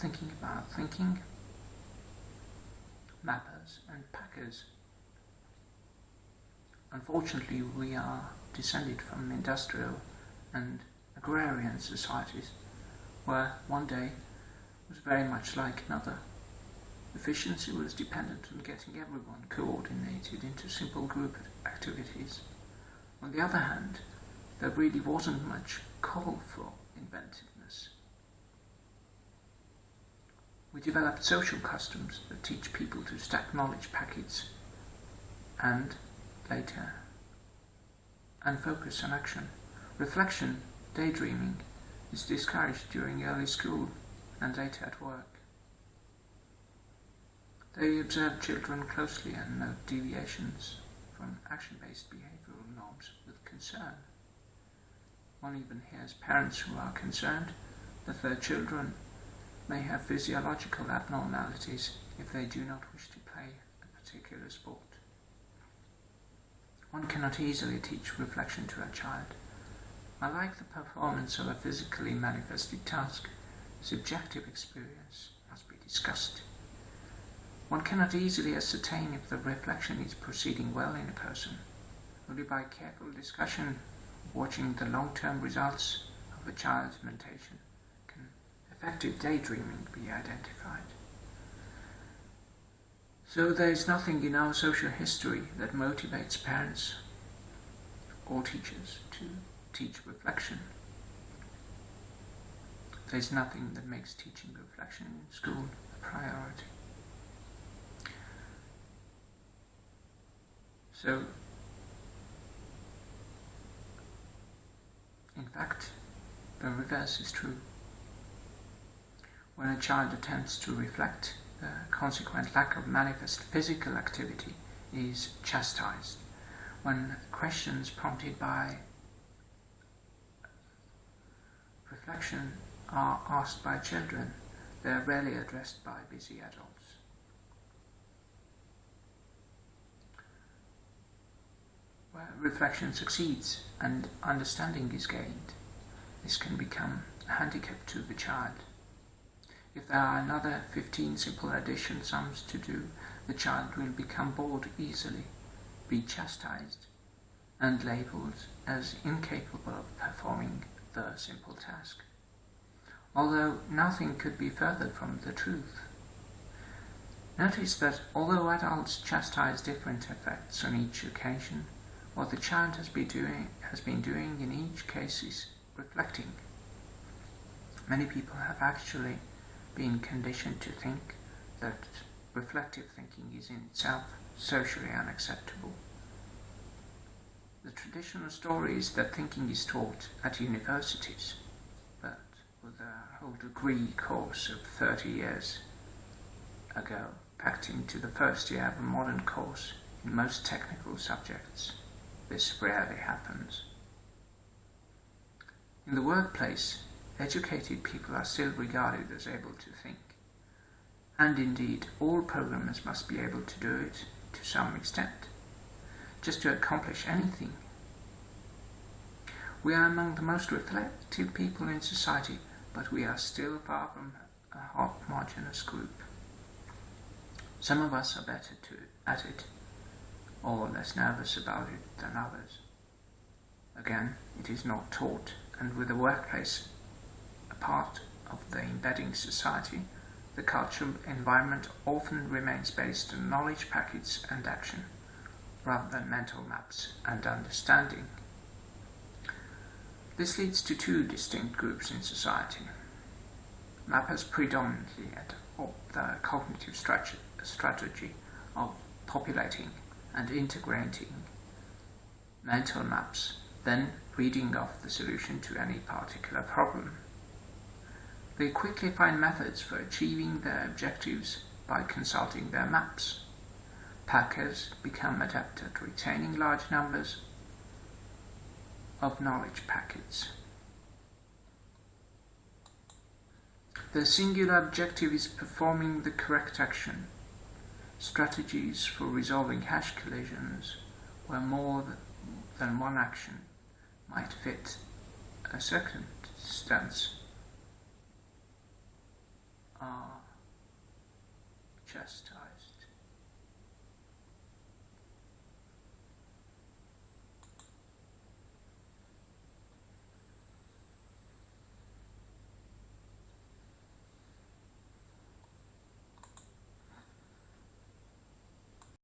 thinking about thinking, mappers and packers. Unfortunately, we are descended from industrial and agrarian societies where one day was very much like another. Efficiency was dependent on getting everyone coordinated into simple group activities. On the other hand, there really wasn't much call for inventiveness. We developed social customs that teach people to stack knowledge packets and focus on action. Reflection, daydreaming, is discouraged during early school and later at work. They observe children closely and note deviations from action-based behavioral norms with concern. One even hears parents who are concerned that their children may have physiological abnormalities if they do not wish to play a particular sport. One cannot easily teach reflection to a child. Unlike the performance of a physically manifested task, subjective experience must be discussed. One cannot easily ascertain if the reflection is proceeding well in a person. Only by careful discussion, watching the long-term results of a child's mentation, can effective daydreaming be identified. So there is nothing in our social history that motivates parents or teachers to teach reflection. There is nothing that makes teaching reflection in school a priority. So, in fact, the reverse is true. When a child attempts to reflect, the consequent lack of manifest physical activity is chastised. When questions prompted by reflection are asked by children, they are rarely addressed by busy adults. Where reflection succeeds and understanding is gained, this can become a handicap to the child. If there are another 15 simple addition sums to do, the child will become bored easily, be chastised, and labelled as incapable of performing the simple task. Although nothing could be further from the truth. Notice that although adults chastise different effects on each occasion, what the child has been doing in each case is reflecting. Many people have actually been conditioned to think that reflective thinking is in itself socially unacceptable. The traditional story is that thinking is taught at universities, but with a whole degree course of 30 years ago packed into the first year of a modern course in most technical subjects, this rarely happens. In the workplace, educated people are still regarded as able to think, and indeed all programmers must be able to do it to some extent, just to accomplish anything. We are among the most reflective people in society, but we are still far from a homogeneous group. Some of us are better at it, or less nervous about it than others. Again, it is not taught, and with the workplace a part of the embedding society, the cultural environment often remains based on knowledge packets and action, rather than mental maps and understanding. This leads to two distinct groups in society. Mappers predominantly adopt the cognitive strategy of populating and integrating mental maps, then reading off the solution to any particular problem. They quickly find methods for achieving their objectives by consulting their maps. Packers become adept at retaining large numbers of knowledge packets. Their singular objective is performing the correct action. Strategies for resolving hash collisions where more than one action might fit a circumstance are chastised.